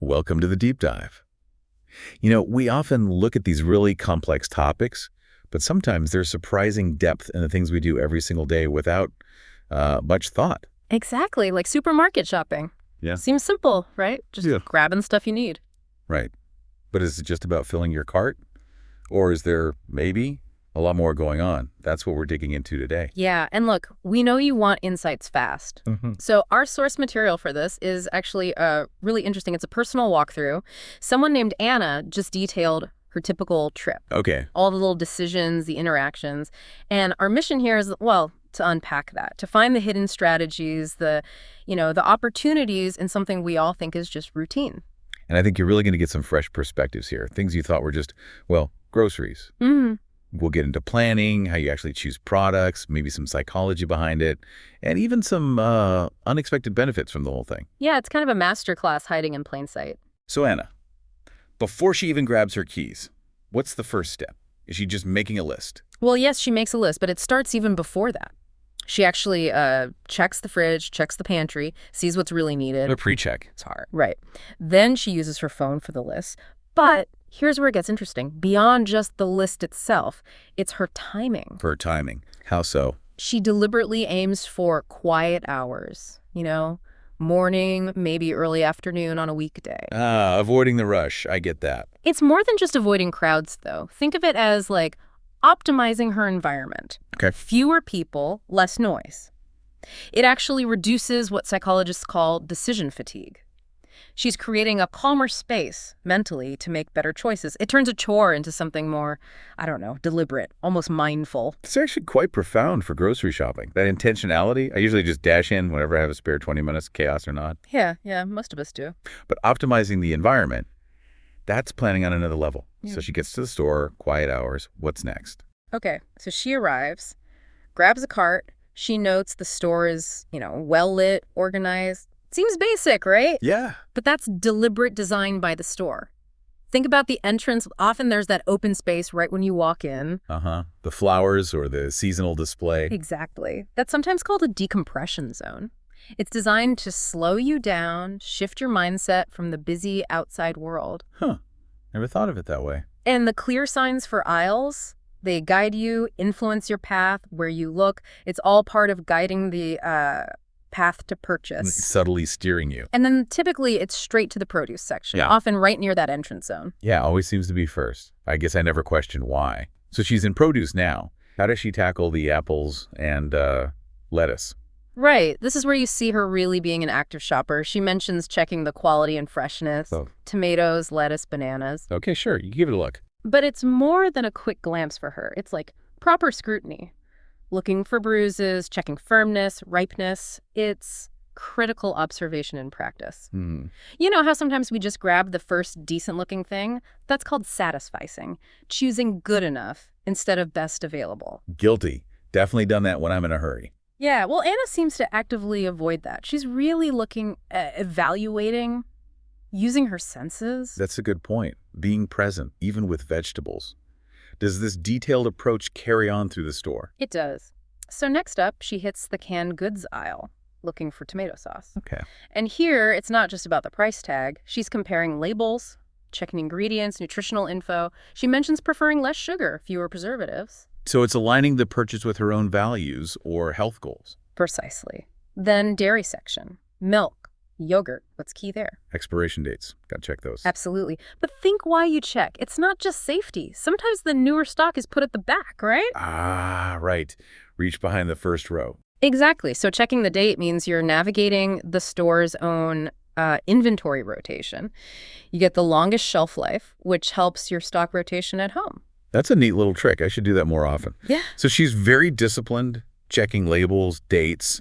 Welcome to the deep dive. We often look at these really complex topics, but sometimes there's surprising depth in the things we do every single day without much thought. Exactly, like supermarket shopping. Yeah. Seems simple, right? Just grabbing stuff you need. Right. But is it just about filling your cart? Or is there maybe a lot more going on? That's what we're digging into today. Yeah, and look, we know you want insights fast. So our source material for this is actually really interesting. It's a personal walkthrough. Someone named Anna just detailed her typical trip. Okay. All the little decisions, the interactions. And our mission here is, well, to unpack that, to find the hidden strategies, the opportunities in something we all think is just routine. And I think you're really going to get some fresh perspectives here. Things you thought were just, groceries. We'll get into planning, how you actually choose products, maybe some psychology behind it, and even some unexpected benefits from the whole thing. Yeah, it's kind of a masterclass hiding in plain sight. So Anna, before she even grabs her keys, what's the first step? Is she just making a list? Well, yes, she makes a list, but it starts even before that. She actually checks the fridge, checks the pantry, sees what's really needed. A pre-check. It's hard. Right. Then she uses her phone for the list. But here's where it gets interesting. Beyond just the list itself, it's her timing. Her timing. How so? She deliberately aims for quiet hours, morning, maybe early afternoon on a weekday. Avoiding the rush. I get that. It's more than just avoiding crowds, though. Think of it as like optimizing her environment. Okay. Fewer people, less noise. It actually reduces what psychologists call decision fatigue. She's creating a calmer space mentally to make better choices. It turns a chore into something more, deliberate, almost mindful. It's actually quite profound for grocery shopping. That intentionality, I usually just dash in whenever I have a spare 20 minutes, chaos or not. Yeah, most of us do. But optimizing the environment, that's planning on another level. Yeah. So she gets to the store, quiet hours. What's next? Okay, so she arrives, grabs a cart. She notes the store is, well-lit, organized. Seems basic, right? Yeah. But that's deliberate design by the store. Think about the entrance. Often there's that open space right when you walk in. The flowers or the seasonal display. Exactly. That's sometimes called a decompression zone. It's designed to slow you down, shift your mindset from the busy outside world. Never thought of it that way. And the clear signs for aisles, they guide you, influence your path, where you look. It's all part of guiding the path to purchase. Subtly steering you. And then typically it's straight to the produce section, often right near that entrance zone. Yeah, always seems to be first. I guess I never questioned why. So she's in produce now. How does she tackle the apples and lettuce? Right. This is where you see her really being an active shopper. She mentions checking the quality and freshness, tomatoes, lettuce, bananas. Okay, sure. You give it a look. But it's more than a quick glance for her. It's like proper scrutiny. Looking for bruises, checking firmness, ripeness. It's critical observation and practice. You know how sometimes we just grab the first decent-looking thing? That's called satisficing, choosing good enough instead of best available. Guilty. Definitely done that when I'm in a hurry. Yeah, well, Anna seems to actively avoid that. She's really looking at evaluating, using her senses. That's a good point. Being present, even with vegetables. Does this detailed approach carry on through the store? It does. So next up, she hits the canned goods aisle, looking for tomato sauce. Okay. And here, it's not just about the price tag. She's comparing labels, checking ingredients, nutritional info. She mentions preferring less sugar, fewer preservatives. So it's aligning the purchase with her own values or health goals. Precisely. Then dairy section, milk, yogurt. What's key there? Expiration dates. Got to check those. Absolutely. But think why you check. It's not just safety. Sometimes the newer stock is put at the back, right? Right. Reach behind the first row. Exactly. So checking the date means you're navigating the store's own inventory rotation. You get the longest shelf life, which helps your stock rotation at home. That's a neat little trick. I should do that more often. Yeah. So she's very disciplined, checking labels, dates.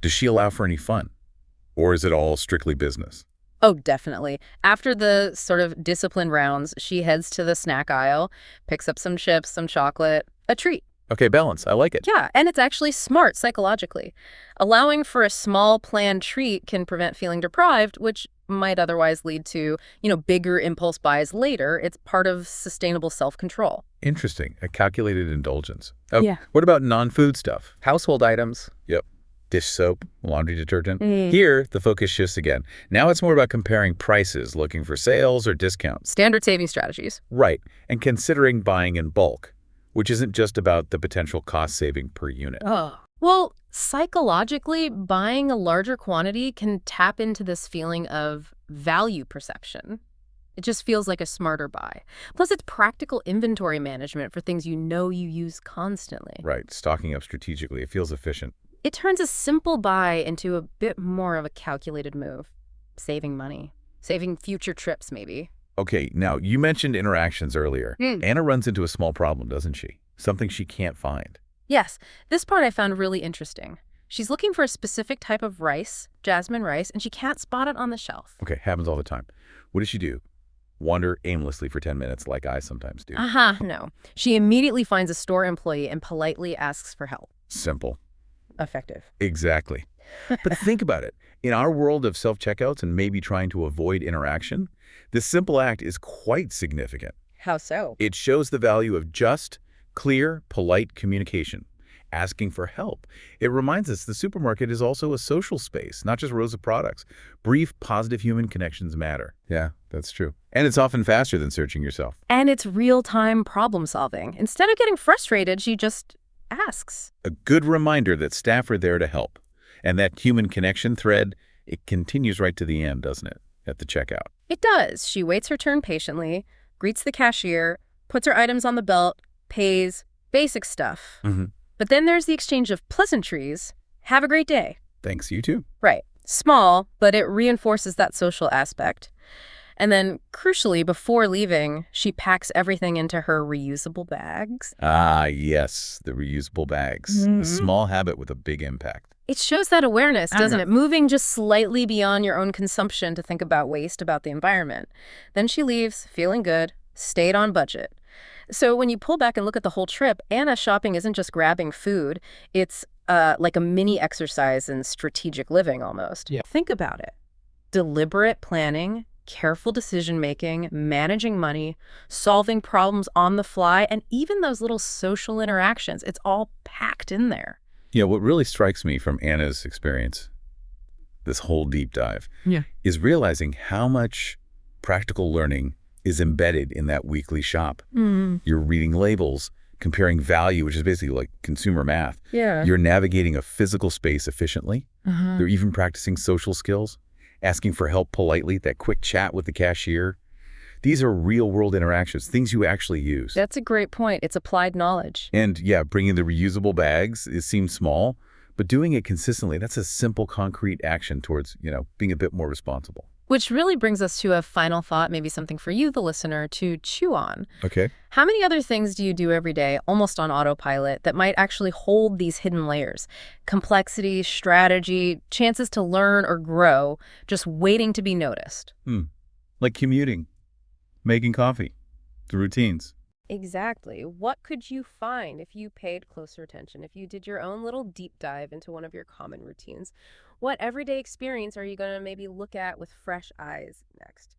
Does she allow for any fun? Or is it all strictly business? Oh, definitely. After the sort of disciplined rounds, she heads to the snack aisle, picks up some chips, some chocolate, a treat. Okay, balance. I like it. Yeah, and it's actually smart psychologically. Allowing for a small planned treat can prevent feeling deprived, which might otherwise lead to, bigger impulse buys later. It's part of sustainable self-control. Interesting. A calculated indulgence. Yeah. What about non-food stuff? Household items. Yep. dish soap, laundry detergent. Here, the focus shifts again. Now it's more about comparing prices, looking for sales or discounts. Standard saving strategies. Right, and considering buying in bulk, which isn't just about the potential cost saving per unit. Oh. Well, psychologically, buying a larger quantity can tap into this feeling of value perception. It just feels like a smarter buy. Plus, it's practical inventory management for things you know you use constantly. Right, stocking up strategically. It feels efficient. It turns a simple buy into a bit more of a calculated move. Saving money. Saving future trips, maybe. Okay, now, you mentioned interactions earlier. Anna runs into a small problem, doesn't she? Something she can't find. Yes, this part I found really interesting. She's looking for a specific type of rice, jasmine rice, and she can't spot it on the shelf. Okay, happens all the time. What does she do? Wander aimlessly for 10 minutes like I sometimes do. No. She immediately finds a store employee and politely asks for help. Simple. Effective. Exactly. But think about it. In our world of self-checkouts and maybe trying to avoid interaction, this simple act is quite significant. How so? It shows the value of just, clear, polite communication, asking for help. It reminds us the supermarket is also a social space, not just rows of products. Brief, positive human connections matter. Yeah, that's true. And it's often faster than searching yourself. And it's real-time problem solving. Instead of getting frustrated, she just asks. A good reminder that staff are there to help. And that human connection thread, it continues right to the end, doesn't it? At the checkout. It does. She waits her turn patiently, greets the cashier, puts her items on the belt, pays, basic stuff. But then there's the exchange of pleasantries. Have a great day. Thanks, you too. Right. Small, but it reinforces that social aspect. And then, crucially, before leaving, she packs everything into her reusable bags. Ah, yes, the reusable bags. A small habit with a big impact. It shows that awareness, doesn't it? Moving just slightly beyond your own consumption to think about waste, about the environment. Then she leaves, feeling good, stayed on budget. So when you pull back and look at the whole trip, Anna's shopping isn't just grabbing food. It's like a mini exercise in strategic living almost. Yeah. Think about it. Deliberate planning, careful decision-making, managing money, solving problems on the fly, and even those little social interactions. It's all packed in there. Yeah, what really strikes me from Anna's experience, this whole deep dive, is realizing how much practical learning is embedded in that weekly shop. You're reading labels, comparing value, which is basically like consumer math. You're navigating a physical space efficiently. They're even practicing social skills, asking for help politely, that quick chat with the cashier. These are real-world interactions, things you actually use. That's a great point. It's applied knowledge. And yeah, bringing the reusable bags, it seems small, but doing it consistently, that's a simple, concrete action towards, being a bit more responsible. Which really brings us to a final thought, maybe something for you, the listener, to chew on. Okay. How many other things do you do every day, almost on autopilot, that might actually hold these hidden layers? Complexity, strategy, chances to learn or grow, just waiting to be noticed. Like commuting, making coffee, the routines. Exactly. What could you find if you paid closer attention, if you did your own little deep dive into one of your common routines? What everyday experience are you going to maybe look at with fresh eyes next?